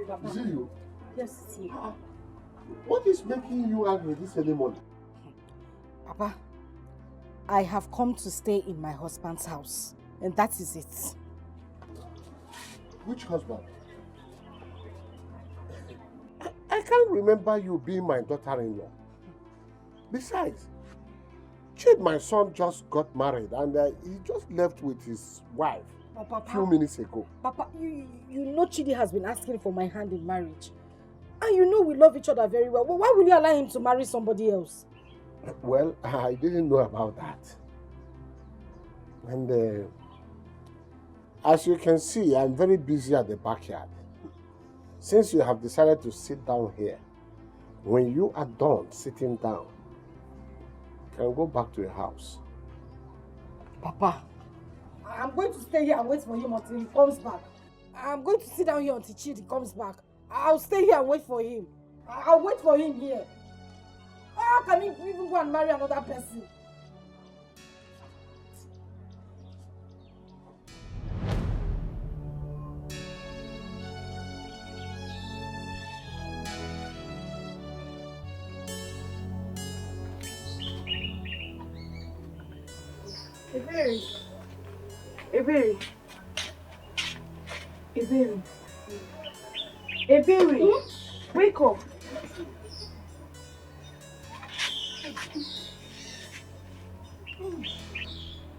Papa. Is it you? Yes, it's me. What is making you angry this early morning? Papa, I have come to stay in my husband's house, and that is it. Which husband? I can't remember you being my daughter-in-law. Besides, Chidi, my son, just got married and he just left with his wife a few minutes ago. Papa, you know Chidi has been asking for my hand in marriage. And you know we love each other very well. Why will you allow him to marry somebody else? Well, I didn't know about that. And as you can see, I'm very busy at the backyard. Since you have decided to sit down here, when you are done sitting down, you can go back to your house. Papa, I'm going to stay here and wait for him until he comes back. I'm going to sit down here until Chidi comes back. I'll stay here and wait for him. I'll wait for him here. How can he even go and marry another person? Ebere, wake up.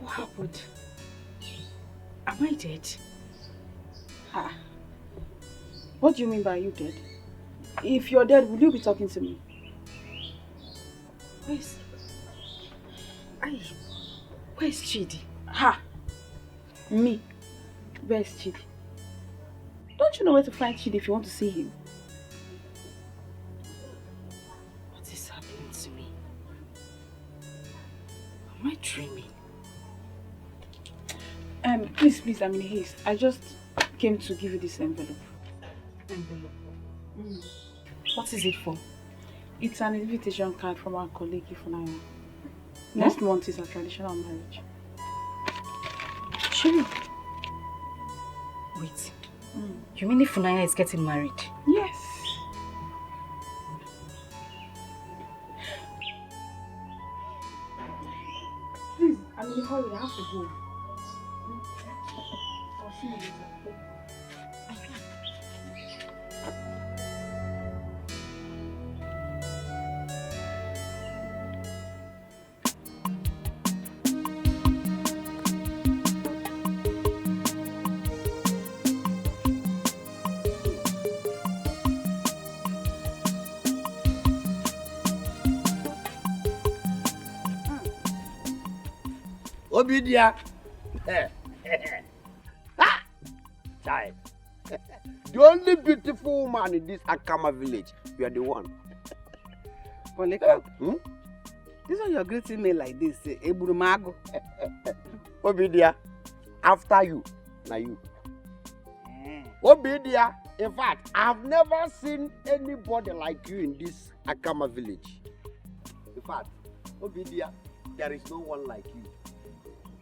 What happened? Am I dead? Ah. What do you mean by you dead? If you're dead, will you be talking to me? Where's Chidi? Ha! Me? Where's Chidi? Don't you know where to find Chidi if you want to see him? What is happening to me? Am I dreaming? Please, I'm in haste. I just came to give you this envelope. Envelope? What is it for? It's an invitation card from our colleague Ifunaya. Next month is our traditional marriage. Sure. Wait. You mean Ifunaya is getting married? Yes. Please, I'm in a hurry. I have to go. I'll see you later. Obidia. Ah! Child. The only beautiful woman in this Akama village. You are the one. Polika, this one you're greeting me like this, Eburumago. Obidia, after you, now you. Obidia, in fact, I've never seen anybody like you in this Akama village. In fact, Obidia, there is no one like you.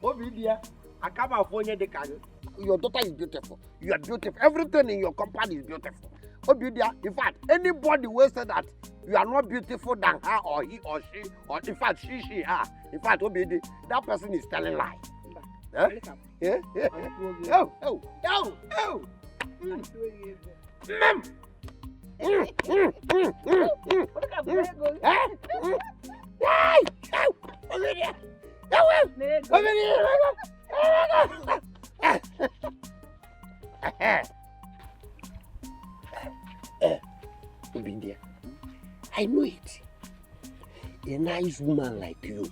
Obidia, Akama Fonya de Kano. Your daughter is beautiful. You are beautiful. Everything in your company is beautiful. Obidia, in fact, anybody will say that you are not beautiful than her or he or she, or in fact, she, her. In fact, Obidia, that person is telling lies. Huh? Yeah? Oh. Obidia, I know it. A nice woman like you,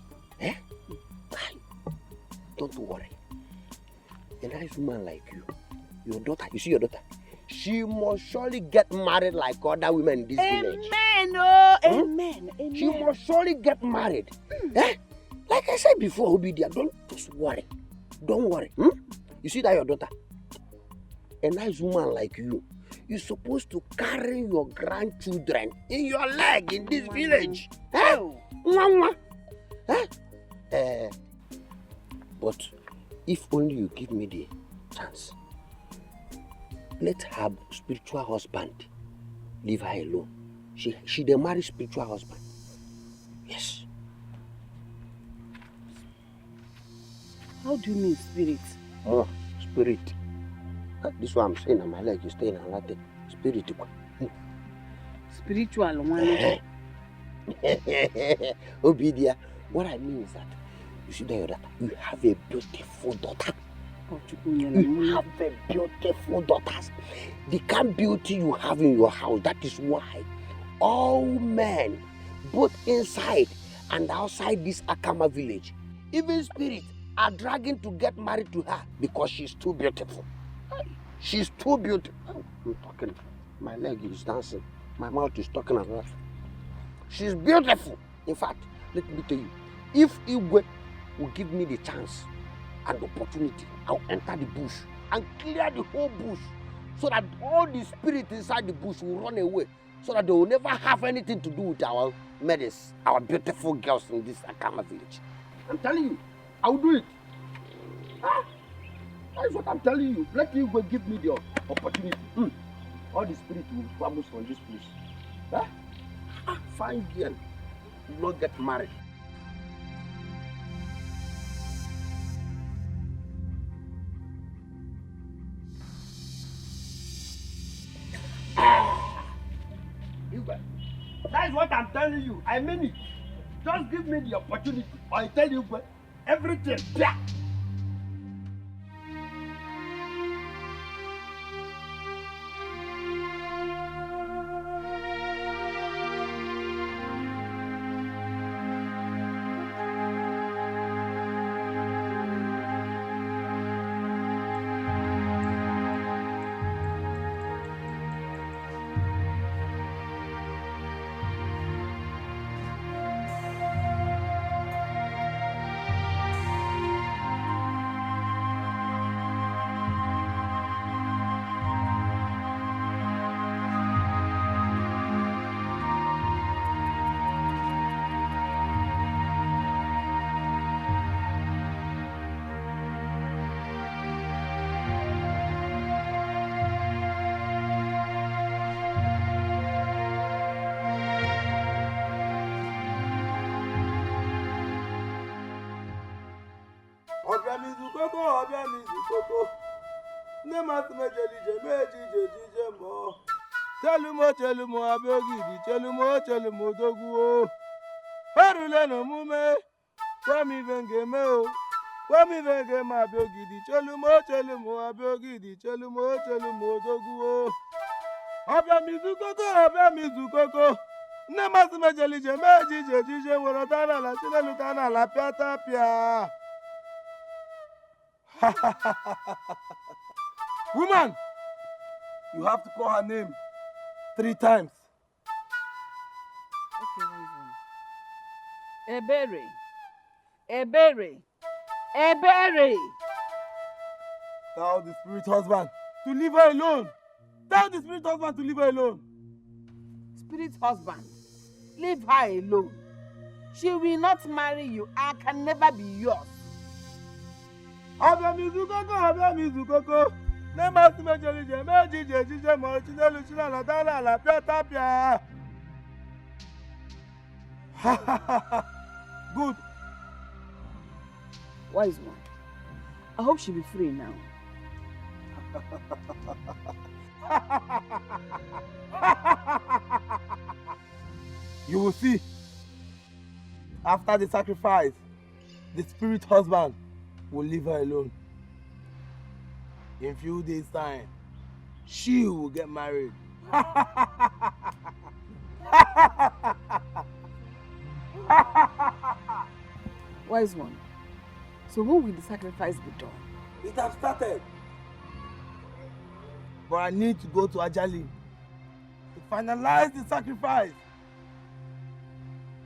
don't worry. A nice woman like you, your daughter, you see your daughter, she must surely get married like other women in this village. Amen. She must surely get married. Like I said before, Obidia, don't just worry. Don't worry. You see that your daughter, a nice woman like you, you're supposed to carry your grandchildren in your leg in this village. But if only you give me the chance. let her spiritual husband leave her alone. She dey marry spiritual husband. Yes. How do you mean spirit? Oh, spirit. This is what I'm saying on my leg. You stay in another thing. Spirit. Spiritual one. Obidia. What I mean is that you see that your daughter, you have a beautiful daughter. You have a beautiful daughter. The kind of beauty you have in your house, that is why all men, both inside and outside this Akama village, even spirits, are dragging to get married to her because she's too beautiful. She's too beautiful. I'm talking. My leg is dancing. My mouth is talking about. She's beautiful. In fact, let me tell you, if Igwe will give me the chance and opportunity, I'll enter the bush and clear the whole bush so that all the spirits inside the bush will run away, so that they will never have anything to do with our maidens, our beautiful girls in this Akama village. I'm telling you, I will do it. Huh? That's what I'm telling you. Let Igwe give me the opportunity. All the spirits will vanish from this place. Huh? Fine girl, you will not get married. That is what I'm telling you. I mean it. Just give me the opportunity. I tell you everything. Yeah. Chelumo abogidi chelumo doguo Parule no mume Kwami vengeme o Kwami vengeme abogidi chelumo abogidi chelumo doguo Abia mizukoko Nemas mejelije jije Worotana la chinelutana la piata pia Woman, you have to call her name 3 times. Okay, Ebere. Tell the spirit husband to leave her alone. Tell the spirit husband to leave her alone. Spirit husband, leave her alone. She will not marry you and can never be yours. Abia mizukoko. Nemas mejelije jije Morochinelu la dala la piata pia. Good. Wise one. I hope she'll be free now. You will see. After the sacrifice, the spirit husband will leave her alone. In few days' time, she will get married. Wise one. So when will the sacrifice be done? It has started. But I need to go to Ajali to finalize the sacrifice.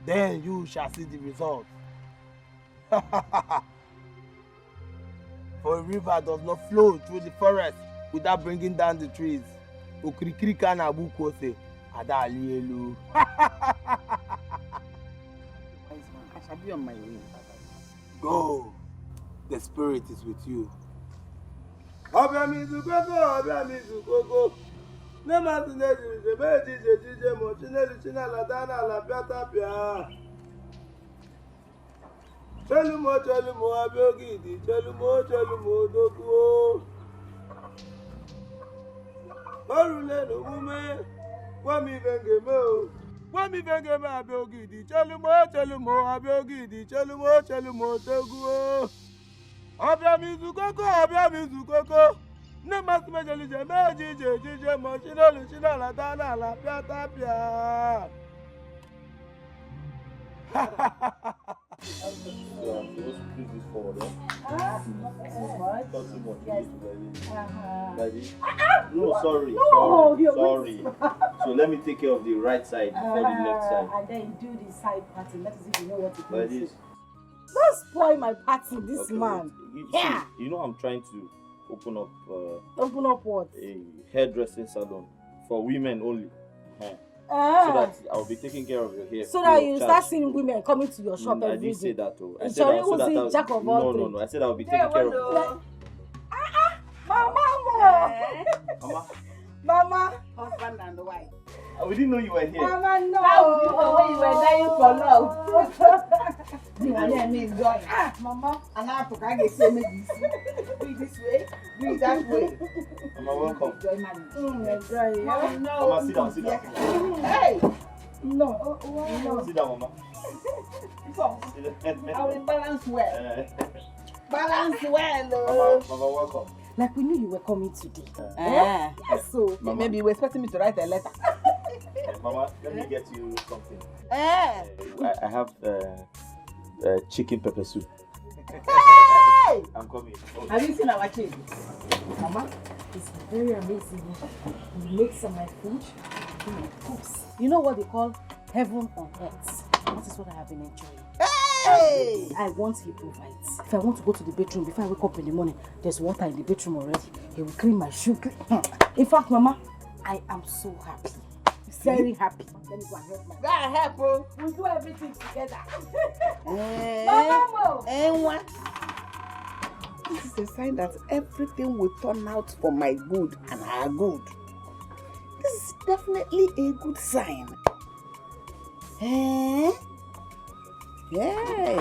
Then you shall see the result. For a river does not flow through the forest without bringing down the trees. Okrikirika na buko se adali elu. I shall be on my way. Go. The spirit is with you. Ọbẹ̀ mi zu kókó, ọbẹ̀ mi zu kókó. Ní màá tún lè jìjì méjì jìjì mọ̀ Chinelu Chinala Dana Piata Pia. Chelumo Abiogidi, Chelumo Dokuo. Orule no mume, Wami Vengeme Abiogidi, Chelumo Abiogidi, Chelumo Dokuo. Abiamizu koko. Ne mas mejeli je mo Chinelu Chinala Dana Piata Pia. So I'm supposed to push this forward, Not too much. Not too much. Yes. Daddy. No, sorry. Sorry. So let me take care of the right side before the left side. And then do the side party. Let us see if you know what to do. Like this. Don't spoil my party, this Okay, man. see, you know I'm trying to open up Open up what? a hairdressing salon for women only. So that I'll be taking care of your hair. So that you start seeing women coming to your shop I every didn't say day. that though. I said Sorry, so that who's jack of all no. I said I'll be taking care of you. Mama. Husband and wife. We didn't know you were here. Mama, no. How you know when you were dying for love? You and me enjoy. Mama. And now to get say make this. Do it this way, do it that way. Mama, welcome. Enjoy money. Enjoy. No. Mama, sit down. Hey. No. Sit down, Mama. I will balance well. Balance well. Mama, welcome. Like we knew you were coming today. So Mama. Maybe you were expecting me to write a letter. Mama, let me get you something. Eh. I have chicken pepper soup. Hey! I'm coming. Have you seen our chicken? Mama, it's very amazing. You make some my food, you my cooks. You know what they call heaven on earth. That is what I have been enjoying. Hey! I want he provides. If I want to go to the bedroom before I wake up in the morning, there's water in the bedroom already. He will clean my shoe. In fact, Mama, I am so happy. Very happy. Let me go and help my Go and help, oh. We'll do everything together. Mama! And what? This is a sign that everything will turn out for my good and our good. This is definitely a good sign. Eh? Yay!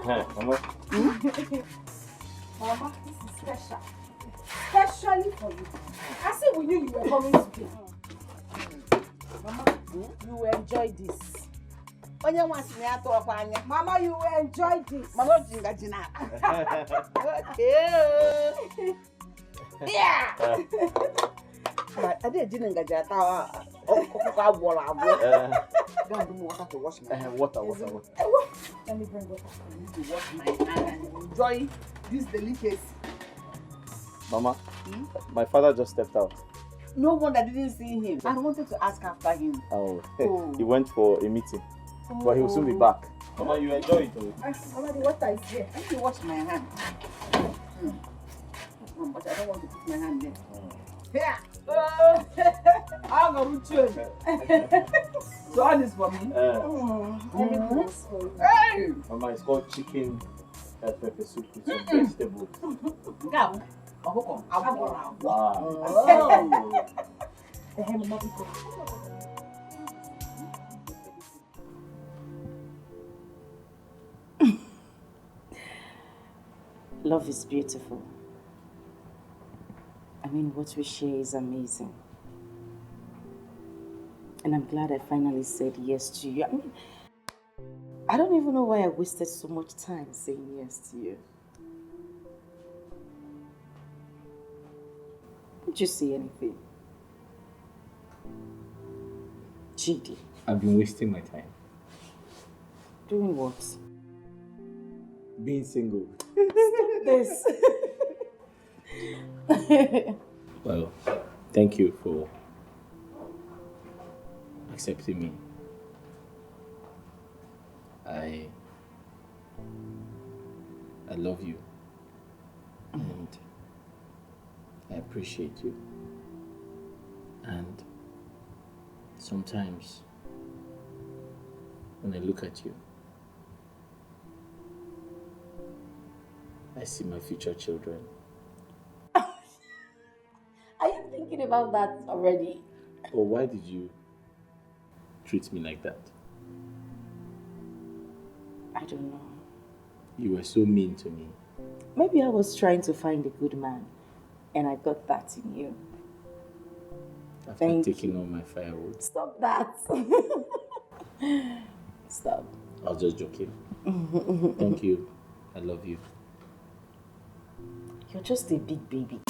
Mama. Mama, this is special. Especially for you. I said we knew you were coming today. Mama, you will enjoy this. Onye wants me to talk on you. Mama, you will enjoy this. Mama, jinga jina. Okay. Yeah. But I didn't jinga jata. Oh, water. Don't do water to wash my hand. Water. Let me bring water for you. To wash my hand and enjoy this delicacy. Mama, my father just stepped out. No one that didn't see him. I wanted to ask after him. Oh. He went for a meeting. But he will soon be back. Mama, you enjoy it though. Mama, the water is here. Let me wash my hand. But I don't want to put my hand there. Here. I'll go with you. So all this for me. Everything is for you. Hey! Mama, it's called chicken pepper soup with some vegetables. Go. Wow. Mama, because love is beautiful. I mean, what we share is amazing. And I'm glad I finally said yes to you. I mean, I don't even know why I wasted so much time saying yes to you. Did you say anything? Chidi. I've been wasting my time. Doing what? Being single. This. Well, thank you for accepting me. I love you. And I appreciate you. And sometimes when I look at you, I see my future children. thinking about that already. Or why did you treat me like that? I don't know. You were so mean to me. Maybe I was trying to find a good man, and I got that in you. After taking all my firewood. Stop that. Stop. I was just joking. Thank you. I love you. You're just a big baby.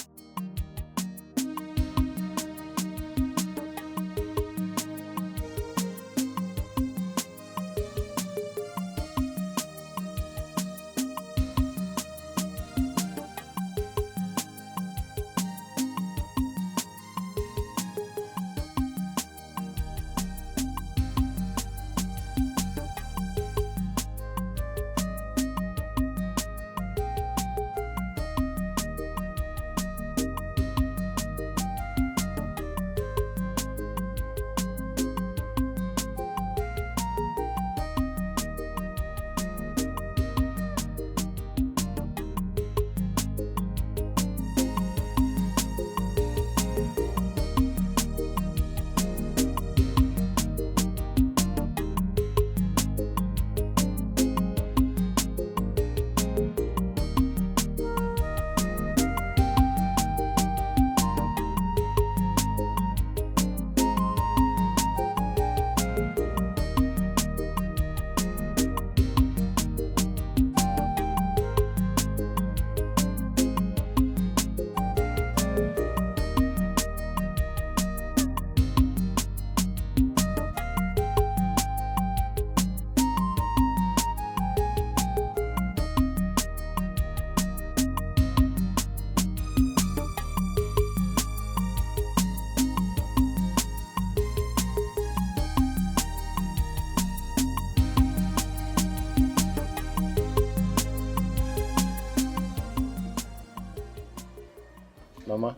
Mama,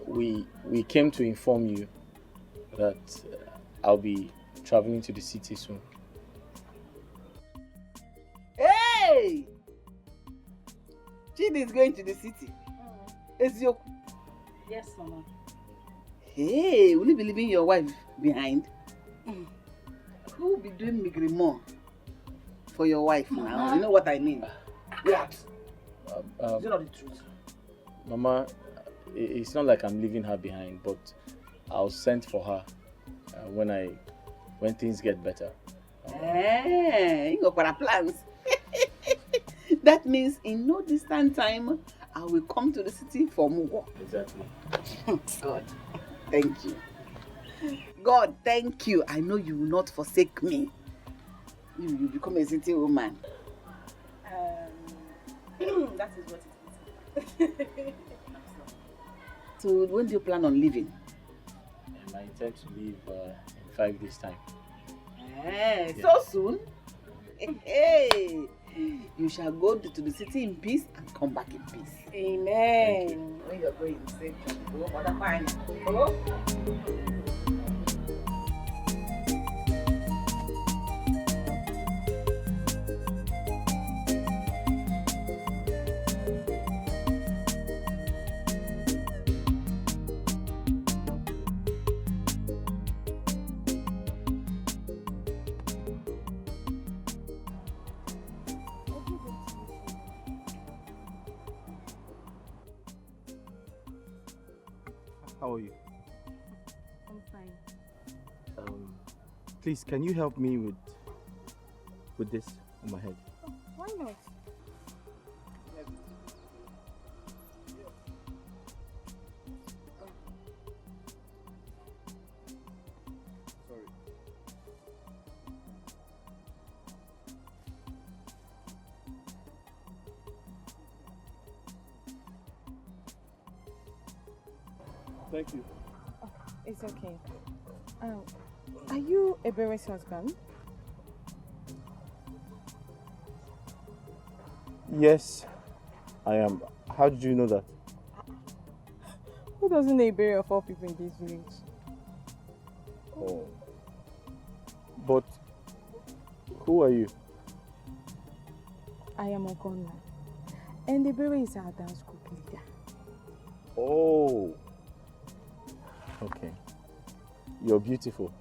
we came to inform you that I'll be traveling to the city soon. Hey! Chidi is going to the city. Ezioku. Yes, Mama. Hey, will you be leaving your wife behind? Who will be doing migrimo for your wife now? You know what I mean? What? Is it not the truth? Mama, it's not like I'm leaving her behind, but I'll send for her when things get better. You got para plans. That means in no distant time, I will come to the city for more. Exactly. God, thank you. God, thank you. I know you will not forsake me. You will become a city woman. That is what it is. So when do you plan on leaving? I intend to leave in 5 days' time. Yeah. So soon? Hey, you shall go to the city in peace and come back in peace. Amen. When you're going, say, go for the fine. Go. How are you? I'm fine. Please, can you help me with this on my head? Oh, why not? Sorry. Thank you. Oh, it's okay. Are you Ebere's husband? Yes, I am. How did you know that? Who doesn't know Ebere of all people in this village? Oh. But who are you? I am Ogonna, and Ebere is our dance group leader. Oh, Okay. You're beautiful.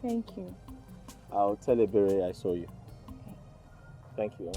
Thank you. I'll tell Ebere I saw you. Thank you.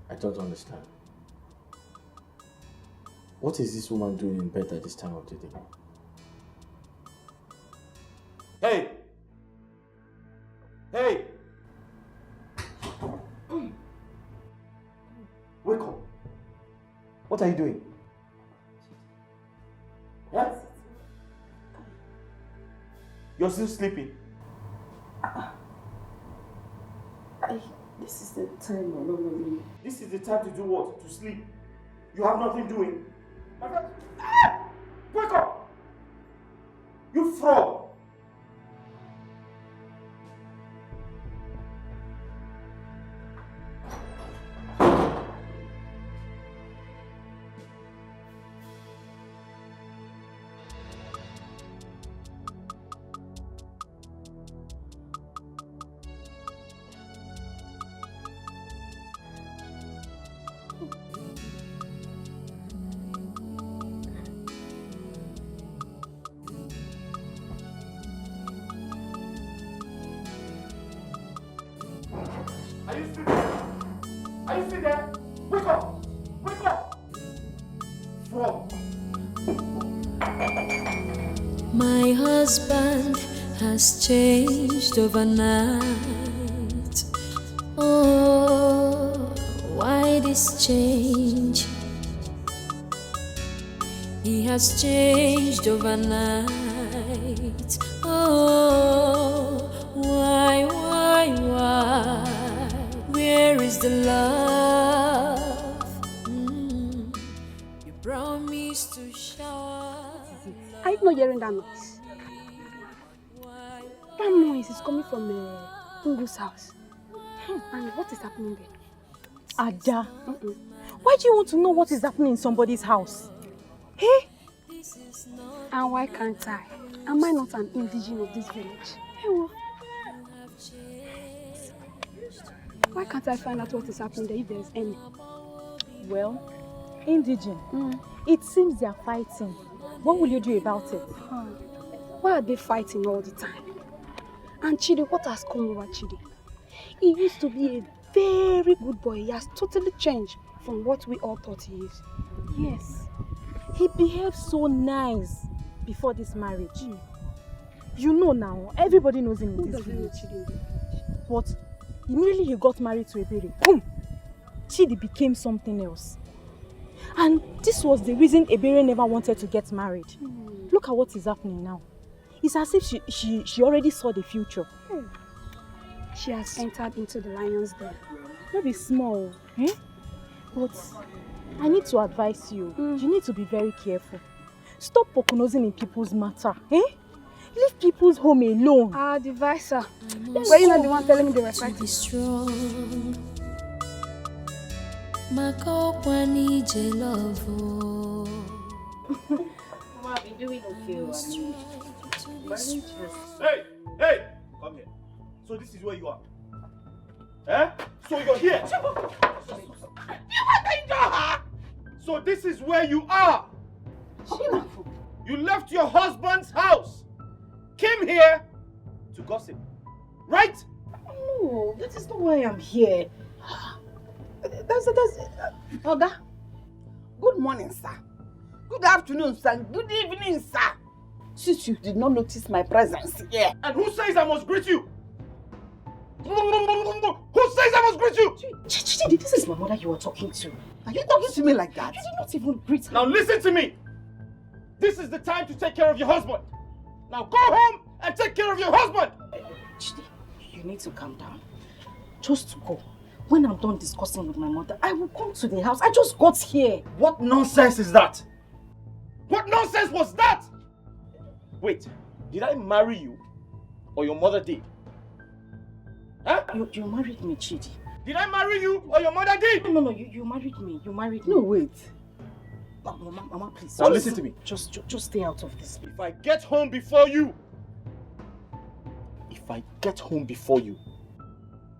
I don't understand. What is this woman doing in bed at this time of the day? Hey! Hey! Wake up! What are you doing? What? You're still sleeping? This is the time I normally... This is the time to do what? To sleep? You have nothing doing? Wake up! You fraud! Are you still there? Are you still there? Wake up! Wake up! Fraud! My husband has changed overnight. Oh, why this change? He has changed overnight. Oh, why? Where is the love? You promised to shower. Are you not hearing that noise? That noise is coming from Tungu's house. And what is happening there? Ada, why do you want to know what is happening in somebody's house? Hey? And why can't I? Am I not an indigenous of this village? Hey, well. Why can't I find out what is happening there if there is any? Well, indigene. It seems they are fighting. What will you do about it? Why are they fighting all the time? And Chidi, what has come over Chidi? He used to be a very good boy. He has totally changed from what we all thought he is. Yes. He behaved so nice before this marriage. You know now, everybody knows him in this village. But immediately he got married to Ebere, boom! Chidi became something else. And this was the reason Ebere never wanted to get married. Look at what is happening now. It's as if she already saw the future. She has entered into the lion's den. Not be small, eh? But I need to advise you. You need to be very careful. Stop poconosing in people's matter, eh? Leave people's home alone. The advisor. Were you not the one telling me they were fighting? Strong. I've been doing okay. Hey! Come here. So this is where you are. Eh? So you're here. So this is where you are. You left your husband's house, came here to gossip, right? No, that is not why I'm here. Oga, good morning, sir. Good afternoon, sir. Good evening, sir. Since you did not notice my presence here. And who says I must greet you? Who says I must greet you? Chidi, this is my mother you are talking to. Are you talking to me like that? You did not even greet her. Now listen to me. This is the time to take care of your husband. Now go home and take care of your husband. Chidi, you need to calm down. Just go. When I'm done discussing with my mother, I will come to the house. I just got here. What nonsense is that? What nonsense was that? Wait, did I marry you? Or your mother did? Huh? You married me, Chidi. Did I marry you or your mother did? No, you married me. You married me. No, wait. Mama, please. Now listen to me. Just stay out of this. If I get home before you,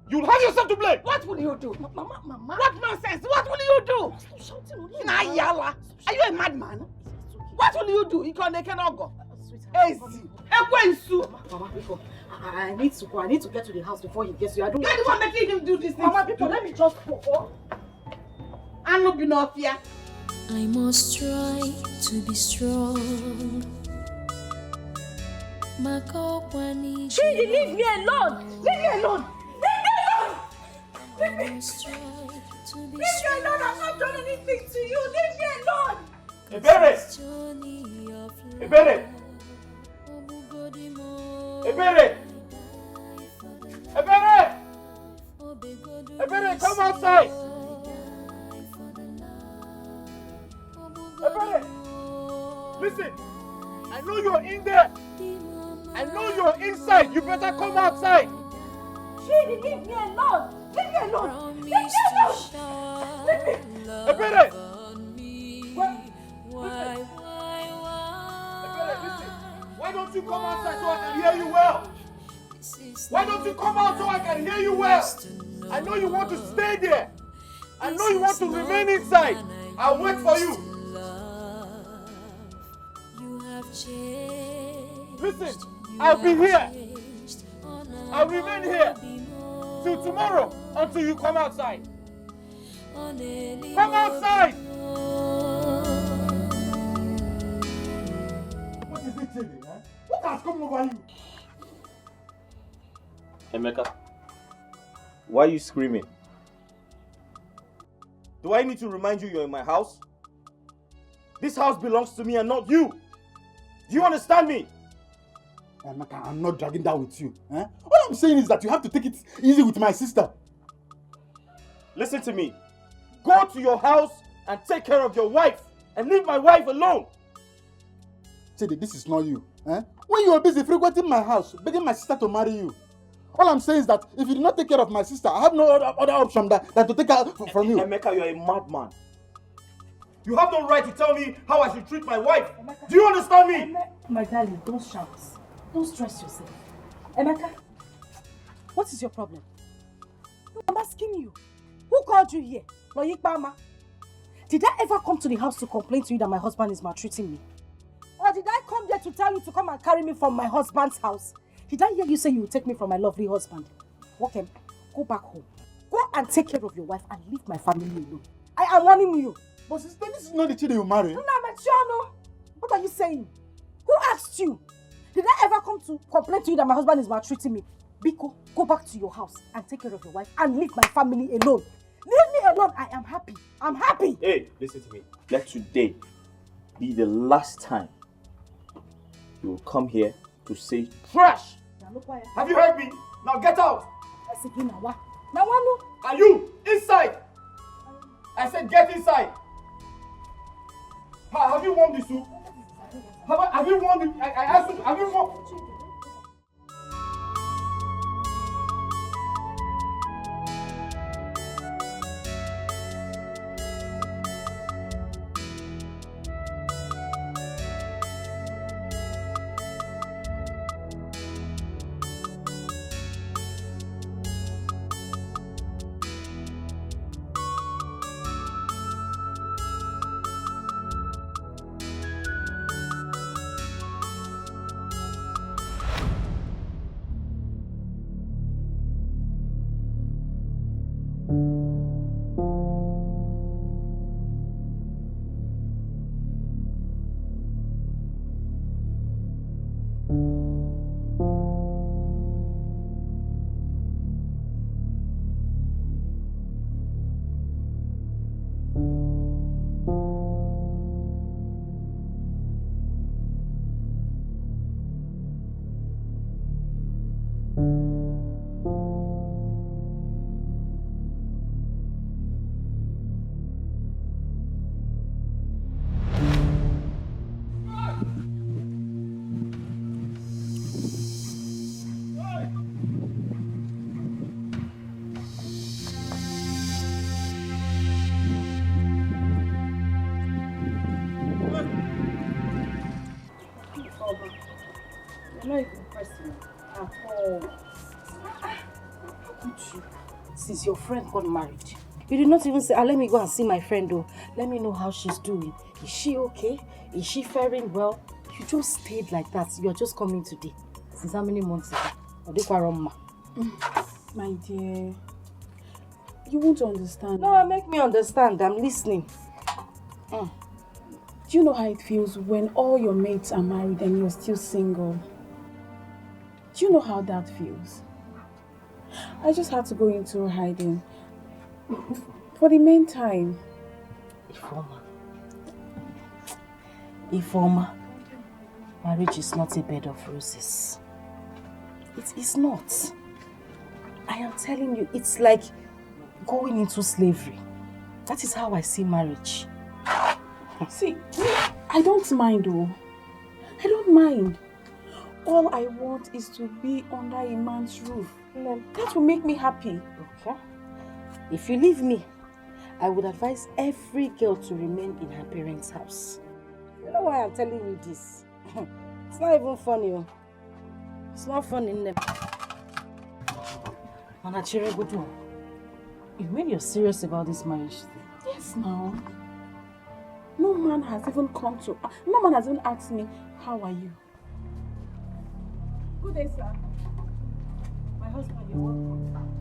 you'll have yourself to blame. What will you do? Mama. What nonsense? What will you do? Stop shouting. Nayala. Are you a madman? What will you do? You cannot go. Mama, people, I need to go. I need to get to the house before he gets here. I don't. You're the one making him do this thing. Mama, people, let me just go. I'm not being off here. I must try to be strong. Chidi, leave me alone! Leave me alone! Leave me alone! Leave me alone! I'm not doing anything to you! Leave me alone! Ebere! Ebere, come outside! Ebere! Listen! I know you're in there! I know you're inside! You better come outside! Chidi, leave me alone! Leave me alone! Leave me alone! Leave me! Ebere! Listen! Why don't you come outside so I can hear you well? Why don't you come out so I can hear you well? I know you want to stay there. I know you want to remain inside. I'll wait for you. Listen, I'll be here. I'll remain here till tomorrow until you come outside. Come outside! What is it, Chidi? What has come over you? Emeka, why are you screaming? Do I need to remind you you're in my house? This house belongs to me and not you. Do you understand me? Emeka, I'm not dragging that with you. All I'm saying is that you have to take it easy with my sister. Listen to me. Go to your house and take care of your wife and leave my wife alone. Chidi, this is not you. When you were busy frequenting my house, begging my sister to marry you, all I'm saying is that if you do not take care of my sister, I have no other option than to take her from you. Emeka, you're a madman. You have no right to tell me how I should treat my wife. Do you understand me? My darling, don't shout. Don't stress yourself. Emeka, what is your problem? I'm asking you. Who called you here? Loyikbama? Did I ever come to the house to complain to you that my husband is maltreating me? Or did I come there to tell you to come and carry me from my husband's house? Did I hear you say you will take me from my lovely husband? Okay, go back home. Go and take care of your wife and leave my family alone. I am warning you. But sister, this is not the Chidi you marry. No, Machiano. What are you saying? Who asked you? Did I ever come to complain to you that my husband is maltreating me? Biko, go back to your house and take care of your wife and leave my family alone. Leave me alone. I am happy. I'm happy. Hey, listen to me. Let today be the last time you will come here to say trash. Have you heard me? Now get out. Are you inside? I said get inside. Have you warmed the soup? Have you warmed it? I asked you, have you warmed? I'm not even pressing at all. Since your friend got married, you did not even say, let me go and see my friend though. Let me know how she's doing. Is she okay? Is she faring well? You just stayed like that. You're just coming today. Since how many months ago? My dear, you won't understand. No, make me understand. I'm listening. Do you know how it feels when all your mates are married and you're still single? Do you know how that feels? I just had to go into hiding. For the meantime. Ifeoma, marriage is not a bed of roses. It is not. I am telling you, it's like going into slavery. That is how I see marriage. See, I don't mind though. I don't mind. All I want is to be under a man's roof. That will make me happy. Okay. If you leave me, I would advise every girl to remain in her parents' house. You know why I'm telling you this? It's not even funny. It's not funny. You mean you're serious about this marriage thing? Yes, now. No man has even no man has even asked me, how are you? Good day, sir. My husband, you're welcome.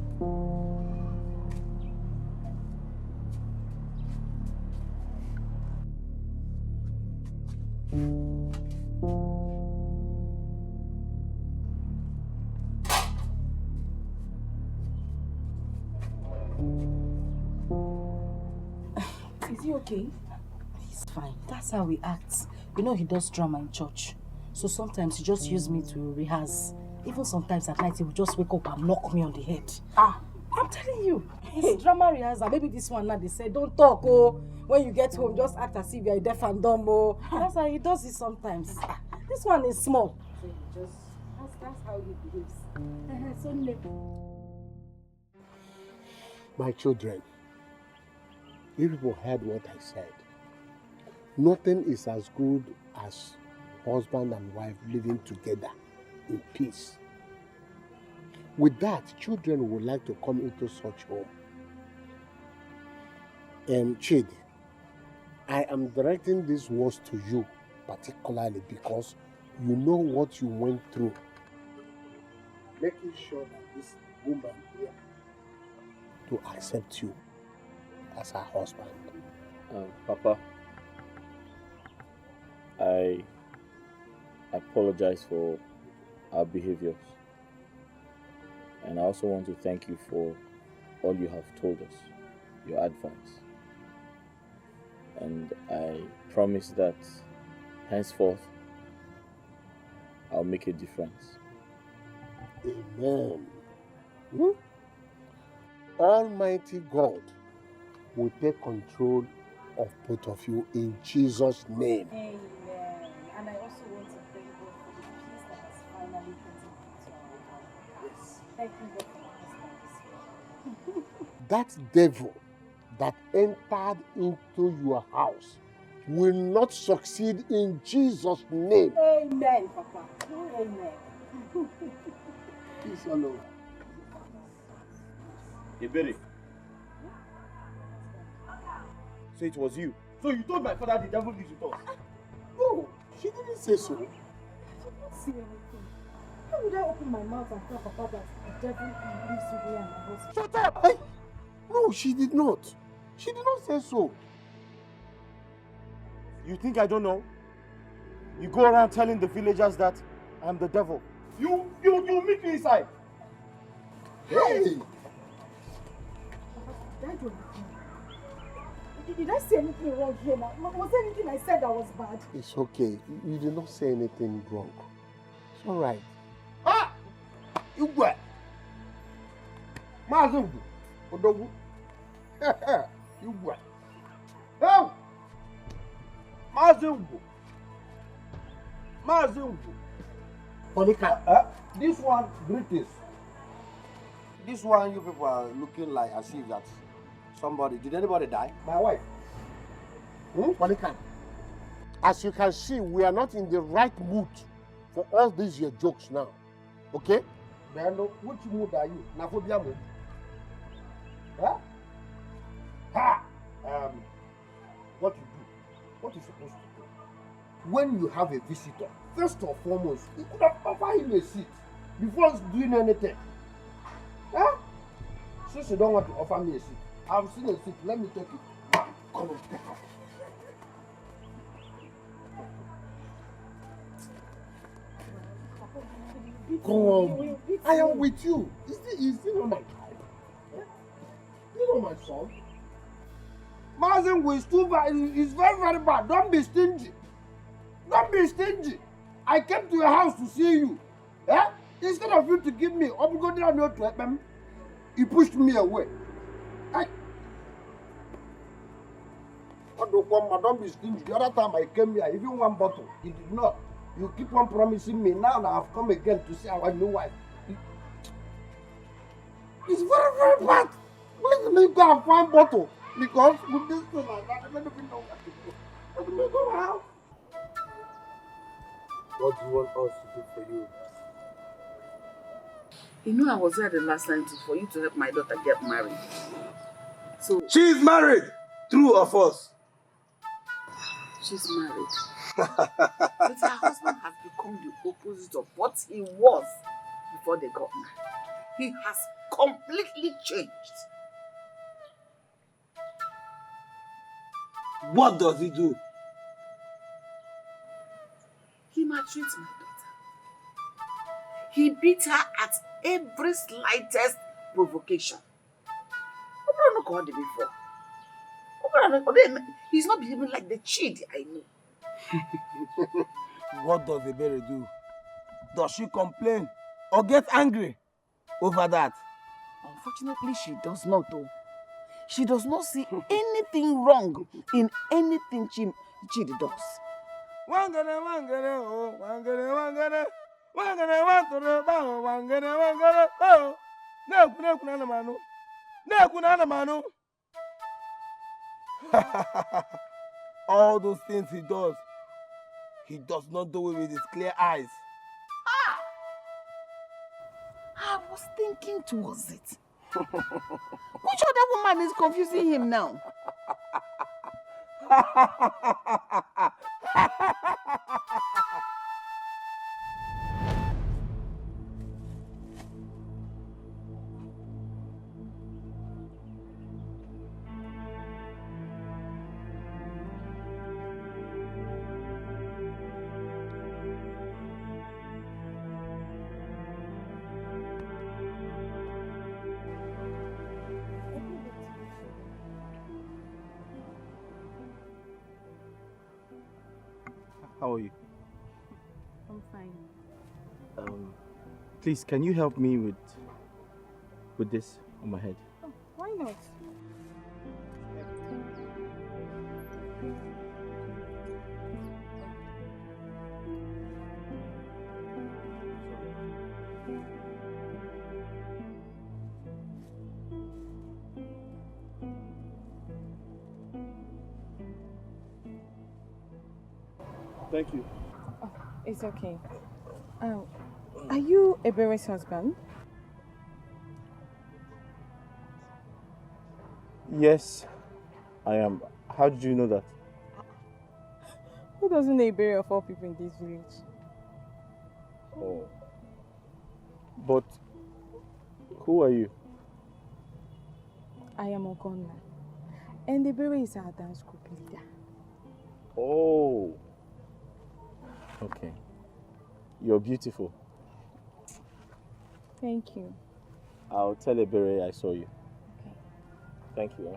Is he okay? He's fine. That's how he acts. You know he does drama in church. So sometimes he just uses me to rehearse. Even sometimes at night he will just wake up and knock me on the head. I'm telling you. He's drama rehearsal. Maybe this one now they say, don't talk, oh. When you get home, just act as if you're deaf and dumb, oh. That's how he does it sometimes. This one is small. So that's how he behaves. My children, you people heard what I said. Nothing is as good as husband and wife living together in peace. With that, children would like to come into such home. And Chidi, I am directing these words to you particularly because you know what you went through. Making sure that this woman here to accept you as her husband. Papa, I apologize for our behaviors. And I also want to thank you for all you have told us, your advice. And I promise that henceforth, I'll make a difference. Amen. Almighty God will take control of both of you in Jesus' name. Amen. And I also want to thank God for the peace that has finally gotten into our heart. Yes. Thank you God for my husband as well. That devil that entered into your house will not succeed in Jesus' name. Amen, Papa. Amen. Peace all over. Iberi. So it was you. So you told my father the devil lives with us. No, she didn't say so. I did not see anything. How would I open my mouth and tell Papa that the devil lives with me and my husband? Shut up! Hey. No, she did not. She did not say so. You think I don't know? You go around telling the villagers that I'm the devil. You meet me inside. Hey! Did I say anything wrong here now? Was there anything I said that was bad? It's okay. You did not say anything wrong. It's all right. Ah! You what? Mazungu. Odogu. You what? Oh! Mazungu. Monica, this one, greetings. This one, you people are looking like as if that somebody, did anybody die? My wife. Monica, as you can see, we are not in the right mood for all these your jokes now. Okay? Then which mood are you? Naphobia mood? Huh? Ha! What you do? What you supposed to do? When you have a visitor, first and foremost, you could have offered him a seat before doing anything. Huh? Since you don't want to offer me a seat, I've seen a seat. Let me take it. Come on, take it. Come, I am with you. Is he not my child? Eh? Is he not my son? Mazin is too bad. It's very, very bad. Don't be stingy. Don't be stingy. I came to your house to see you. Eh? Instead of you to give me, he pushed me away. Don't be stingy. The other time I came here, even one bottle, he did not. You keep on promising me. Now that I've come again to see our new wife. It's very, very bad. Let me go and find bottle. Because with this thing like that, I don't even know what to do. Let me go out. What do you want us to do for you? You know, I was here the last time for you to help my daughter get married. So She's married. True or false? She's married. But her husband has become the opposite of what he was before they got married. He has completely changed. What does he do? He maltreats my daughter. He beat her at every slightest provocation. Before. He's not behaving like the Chidi I know. What does the berry do? Does she complain or get angry over that? Unfortunately, she does not though. She does not see anything wrong in anything Chidi does. All those things he does not do it with his clear eyes. I was thinking towards it. Which other woman is confusing him now? How are you? I'm fine. Please, can you help me with this on my head? Oh, why not? Thank you. Oh, it's okay. Are you Ebere's husband? Yes, I am. How did you know that? Who doesn't know Ebere of all people in this village? Oh. But who are you? I am Ogonna. And Ebere is our dance group leader. Oh. Okay. You're beautiful. Thank you. I'll tell Ebere I saw you. Okay. Thank you.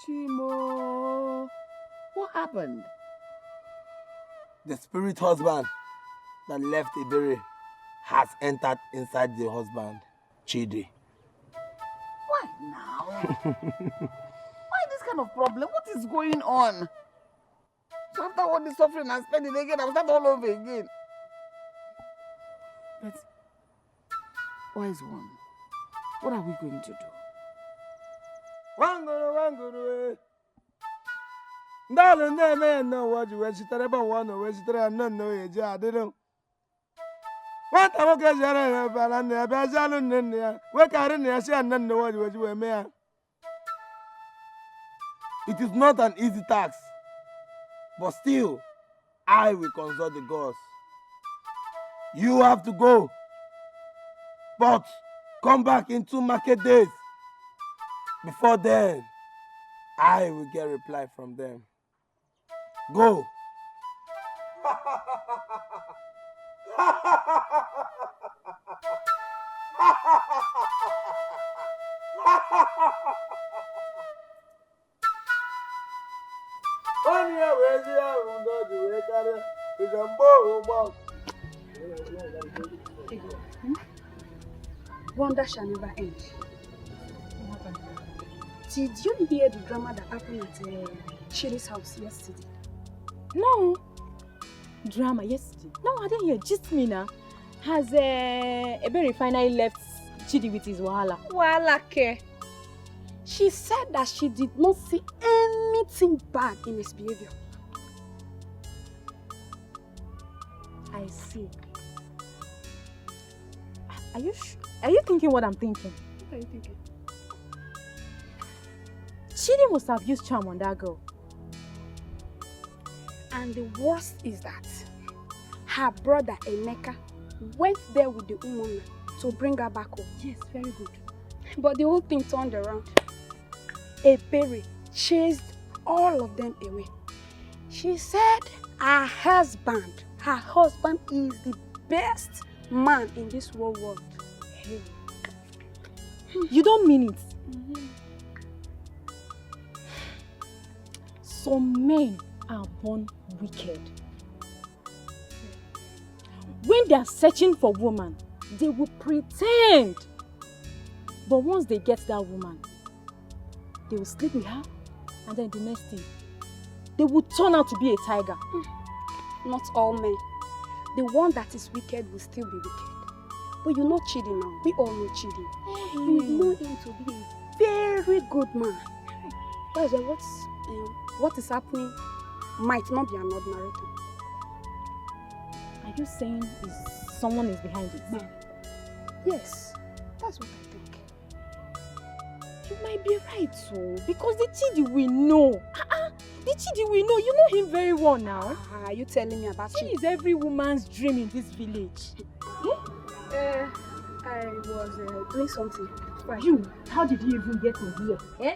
Chimo. What happened? The spirit husband that left Iberi has entered inside the husband, Chidi. Why now? Why this kind of problem? What is going on? So after all the suffering and spending again, I'll start all over again. But, wise one, what are we going to do? Wanguru. Darling, no, what you wish to ever want to wish to know age. I didn't. What I'm okay, and the Bazalun in there. Where can I say and none know what you were mayor? It is not an easy task, but still, I will consult the gods. You have to go, but come back in 2 market days. Before then, I will get a reply from them. Go. Wonder shall never end. Did you hear the drama that happened at Chidi's house yesterday? No. Drama yesterday? No, I didn't hear. Just me now. Has Ebere finally left Chidi with his wahala? Wahala ke. She said that she did not see anything bad in his behavior. I see. Are you thinking what I'm thinking? What are you thinking? Chidi must have used charm on that girl. And the worst is that her brother Emeka went there with the woman to bring her back home. Yes, very good. But the whole thing turned around. Ebere chased all of them away. She said her husband is the best man in this whole world. Hey. You don't mean it. Mm-hmm. Some men are born wicked. When they are searching for woman, they will pretend. But once they get that woman, they will sleep with her, and then the next thing, they will turn out to be a tiger. Not all men. The one that is wicked will still be wicked. But you know Chidi now. We all know Chidi. We know him to be a very good man. That's why what is happening might not be an ordinary thing. Are you saying someone is behind it? No. Yes, that's what I think. You might be right, so because the Chidi we know. The Chidi we know. You know him very well now. Are you telling me about Chidi? Is every woman's dream in this village. I was doing something. You? How did you even get to here? Eh?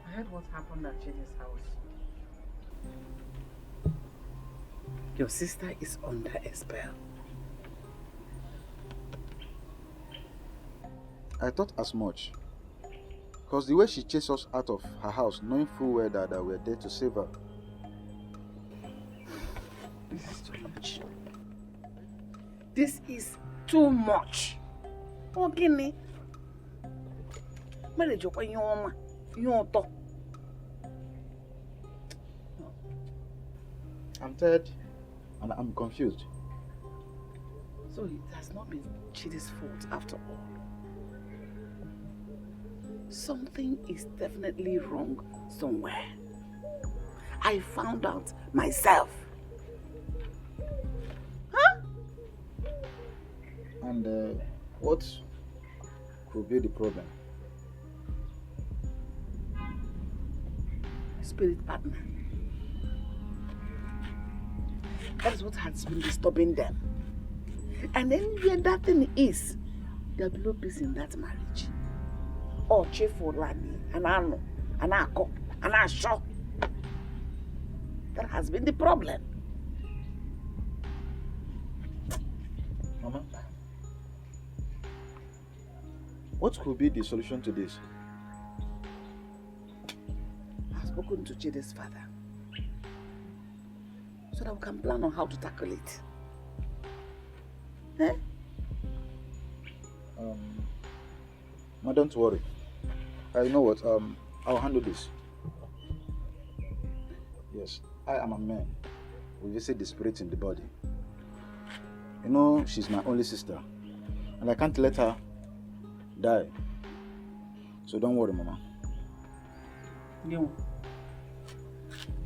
I heard what happened at Chidi's house. Your sister is under a spell. I thought as much. Because the way she chased us out of her house, knowing full well that we were there to save her. This is too much. This is too much. Okay, me. Marriage, I'm tired and I'm confused. So it has not been Chidi's fault after all. Something is definitely wrong somewhere. I found out myself. Huh? And what could be the problem? Spirit partner. That is what has been disturbing them. And then where that thing is, there will be no peace in that marriage. Oh, cheerful lady, and I know, and I go, and I show. That has been the problem. Mama, what could be the solution to this? spoken to Chidi's father so that we can plan on how to tackle it. Eh? Ma, don't worry. You know what? I'll handle this. Yes, I am a man. We visit the spirit in the body. You know, she's my only sister, and I can't let her die. So don't worry, Mama. No.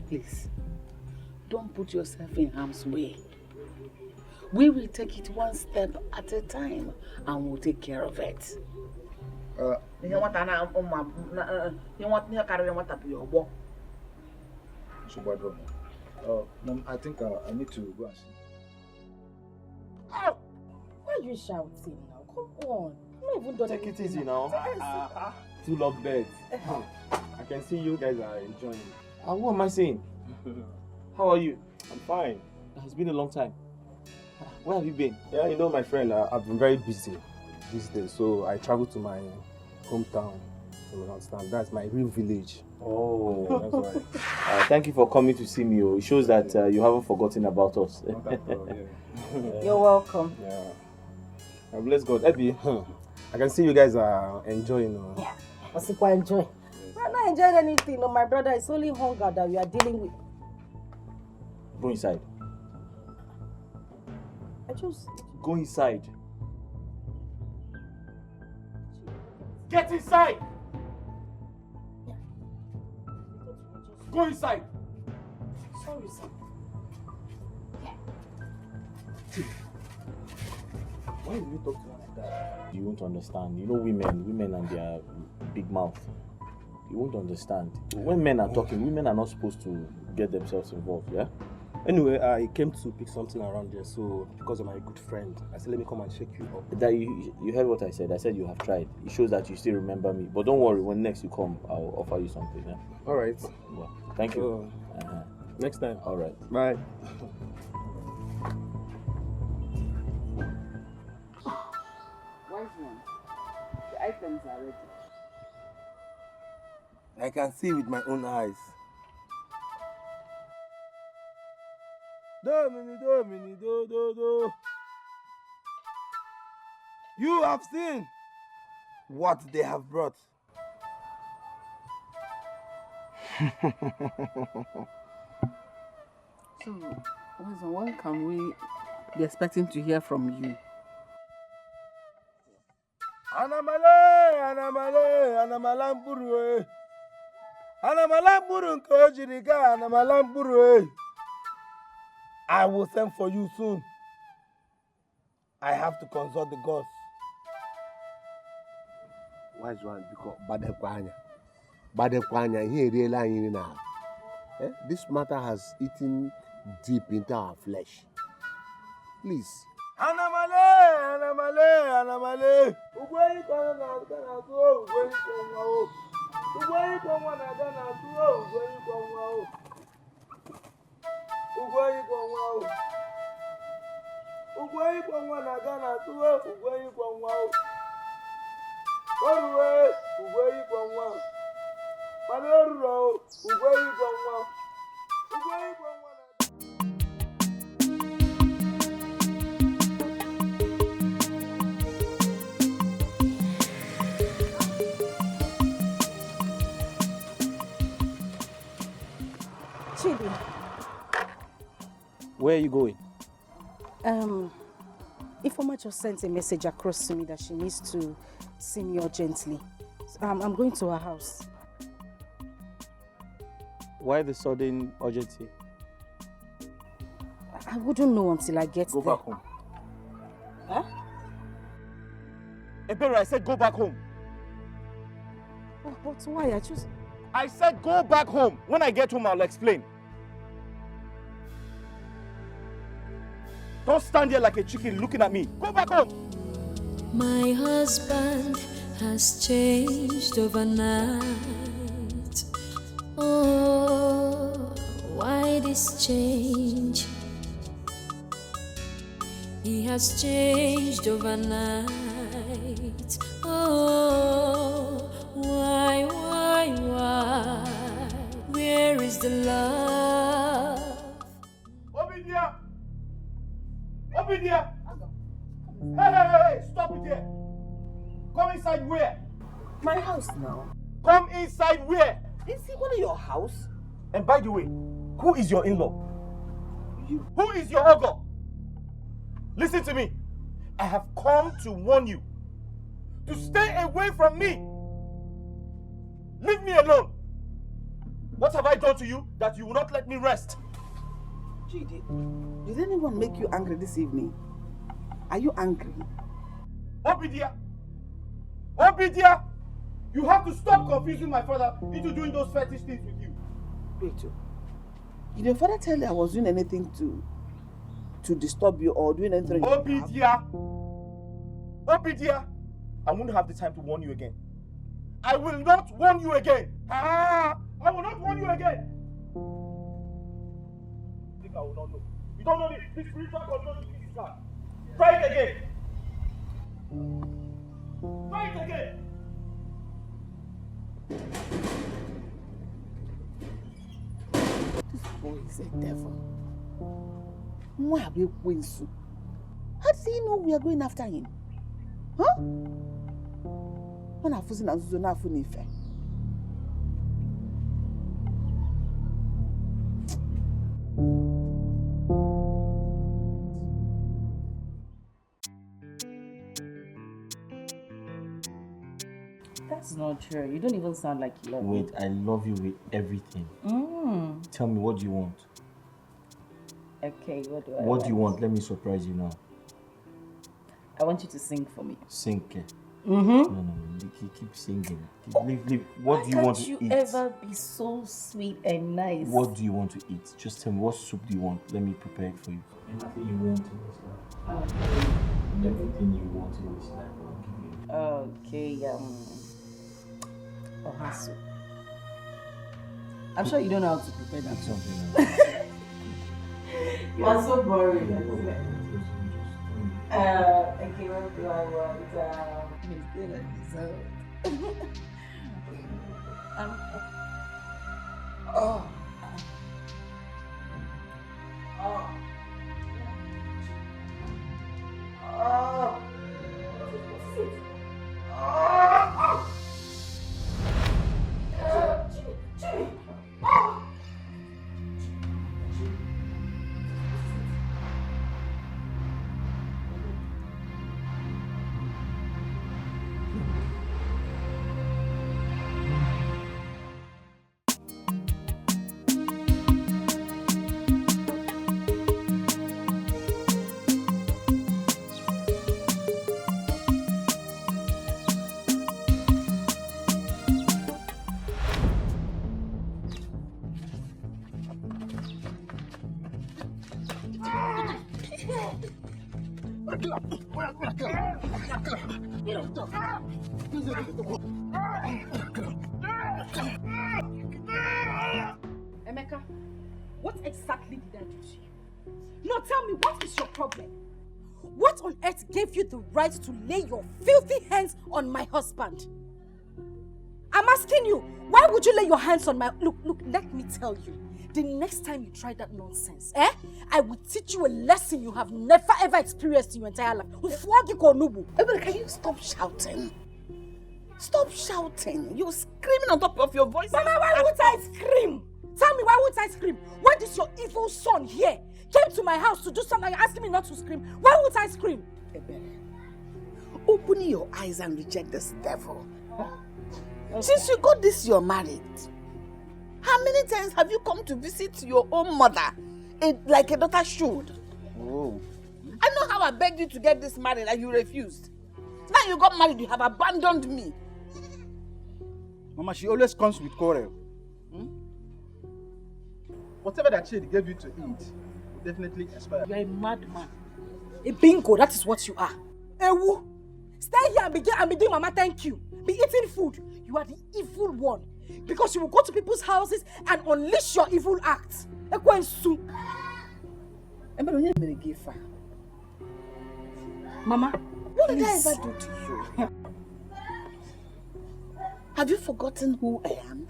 Please, don't put yourself in harm's way. We will take it one step at a time, and we'll take care of it. Mom, I think I need to go and see. Oh, why are you shouting now? Come on. I'm not even done. Take it easy now. Two love beds. I can see you guys are enjoying. What am I saying? How are you? I'm fine. It's been a long time. Where have you been? Yeah, you know, my friend, I've been very busy these days, so I traveled to my hometown. You understand? That's my real village. Oh, that's right. Thank you for coming to see me. It shows that you haven't forgotten about us. You're welcome. Yeah. Bless God. Abby, I can see you guys are enjoying. Yeah, I see quite enjoy. I'm not enjoying anything. No, my brother, it's only hunger that we are dealing with. Go inside. I just... Go inside. Get inside! Go inside! Sorry, sir. Why do you talk to her like that? You won't understand. You know women and their big mouth. You won't understand. When men are talking, women are not supposed to get themselves involved, yeah? Anyway, I came to pick something around there, so because of my good friend, I said let me come and check you up. That you heard what I said. I said you have tried. It shows that you still remember me. But don't worry, when next you come, I'll offer you something, yeah? Alright. Well, thank you. Next time. Alright. Bye. Wise one, the items are ready. I can see with my own eyes. Domini, Domini, do, do, do. You have seen what they have brought. So, Wise one, when can we be expecting to hear from you? Anamalamburu. Anamalamburu nkojiriga, anamalamburu. I will send for you soon. I have to consult the gods. Wise one, because Badekwanya, he really now. This matter has eaten deep into our flesh. Please. Anamale. Ugwei kwa na gana so, ugwei kwa ngao. Ugwei kwa na gana so, ugwei kwa ngao. Ugwei kwa ngao. Ugwei kwa na gana so, ugwei kwa ngao. Oruwe, ugwei kwa ngao. Manoro, ugwei kwa ngao. Ugwei kwa ngao. Chidi. Where are you going? Informa just sent a message across to me that she needs to see me urgently. So, I'm going to her house. Why the sudden urgency? I wouldn't know until I get there. Go back home. Huh? Ebere, I said go back home. But why? I said go back home. When I get home, I'll explain. Don't stand here like a chicken looking at me. Go back home. My husband has changed overnight. Oh, why this change? He has changed overnight. Oh, why? is the love. Obidia! Obidia! Hey, stop it here! Come inside where? My house now. Come inside where? Is it one of your house? And by the way, who is your in-law? You. Who is your uncle? Listen to me. I have come to warn you to stay away from me. Leave me alone. What have I done to you that you will not let me rest? Chidi, did anyone make you angry this evening? Are you angry? Obidia! Obidia! You have to stop confusing my father into doing those fetish things with you. Wait, did your father tell you I was doing anything to disturb you or doing anything? Obidia! Obidia! I won't have the time to warn you again. I will not warn you again. I will not warn you again. I think I will not know. You don't know the spiritual control to this man. Try it again. Try it again. This boy is a devil. Why are we going so? How does he know we are going after him? Huh? When I was in Azuzona Funife. That's not true. You don't even sound like you love me. Wait, I love you with everything. Tell me, what do you want? Okay, what do I What do you want? Let me surprise you now. I want you to sing for me. Sing. No. Keep singing. Leave. What do you want to eat? Can't you ever be so sweet and nice? What do you want to eat? Just tell me, what soup do you want? Let me prepare it for you. Anything you want in this life. Everything you want in this life, I'll give you. Okay, oha soup. I'm sure you don't know how to prepare that. Something else. You are so boring. Okay, what do I want? Emeka, what exactly did I do to you? No, tell me, what is your problem? What on earth gave you the right to lay your filthy hands on my husband? I'm asking you, why would you lay your hands on my... Look, let me tell you. The next time you try that nonsense, I will teach you a lesson you have never ever experienced in your entire life. Ebere, can you stop shouting? Stop shouting. You're screaming on top of your voice. Mama, why would I scream? Tell me, why would I scream? When this your evil son here came to my house to do something, you're asking me not to scream. Why would I scream? Ebere, open your eyes and reject this devil. Okay. Since you got this, you're married. How many times have you come to visit your own mother like a daughter should? Oh. I know how I begged you to get this married and you refused. Now you got married, you have abandoned me. Mama, she always comes with quarrel. Whatever that Chidi gave you to eat will definitely expire. You're a madman. A bingo, that is what you are. Ewu, stay here and be doing Mama thank you. Be eating food. You are the evil one. Because you will go to people's houses and unleash your evil acts. Mama, what did I ever do to you? Have you forgotten who I am?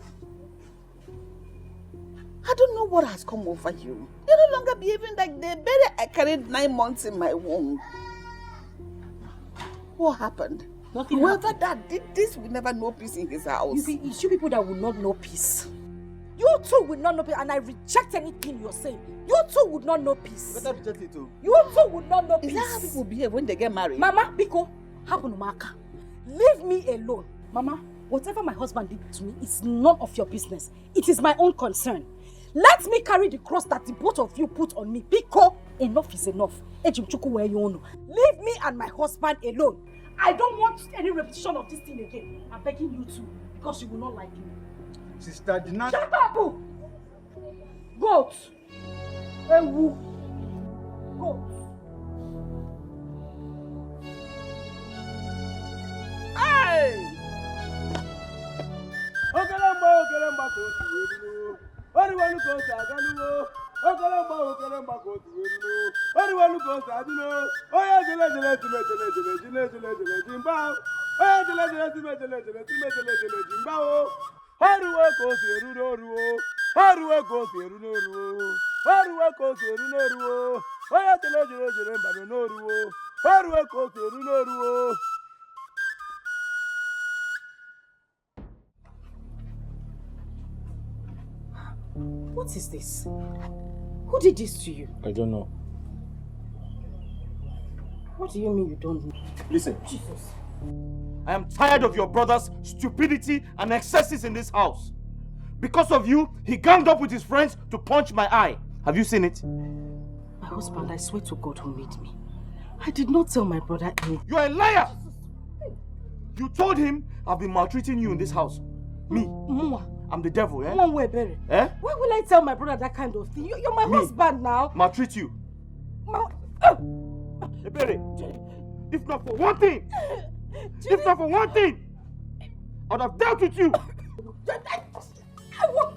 don't know what has come over you. You're no longer behaving like the baby I carried 9 months in my womb. What happened? Nothing Whoever happened. that did this will never know peace in his house. You see, it's you people that will not know peace. You too will not know peace, and I reject anything you're saying. You too would not know peace. Better reject it too. You too would not know peace. Is that how people behave when they get married? Mama, Biko, happen to Maka. Leave me alone. Mama, whatever my husband did to me is none of your business. It is my own concern. Let me carry the cross that the both of you put on me. Biko, enough is enough. Leave me and my husband alone. I don't want any repetition of this thing again. I'm begging you to, because you will not like me. Sister, did not... Shut up! Goat! Ewu! Goat! Hey! Okelemba kotu weruno. Oriwanu kotu agaluwo. Okelemba kotu weruno. Oriwanu kotu aduno. Oya jele jimba. Oya jele jimba o. Haruwe kotu eruno ruo. Haruwe kotu eruno ruo. Haruwe kotu eruno ruo. Oya jele mbano ruo. Haruwe kotu eruno ruo. What is this? Who did this to you? I don't know. What do you mean you don't know? Listen. Jesus. I am tired of your brother's stupidity and excesses in this house. Because of you, he ganged up with his friends to punch my eye. Have you seen it? My husband, I swear to God who made me. I did not tell my brother anything. You are a liar! You told him I've been maltreating you in this house. Me. Mwa. I'm the devil, eh? One way, Berry. Eh? Why will I tell my brother that kind of thing? You're my husband now. Maltreat you. Ebere, if not for one thing, if not for one thing, I'd have dealt with you. I will.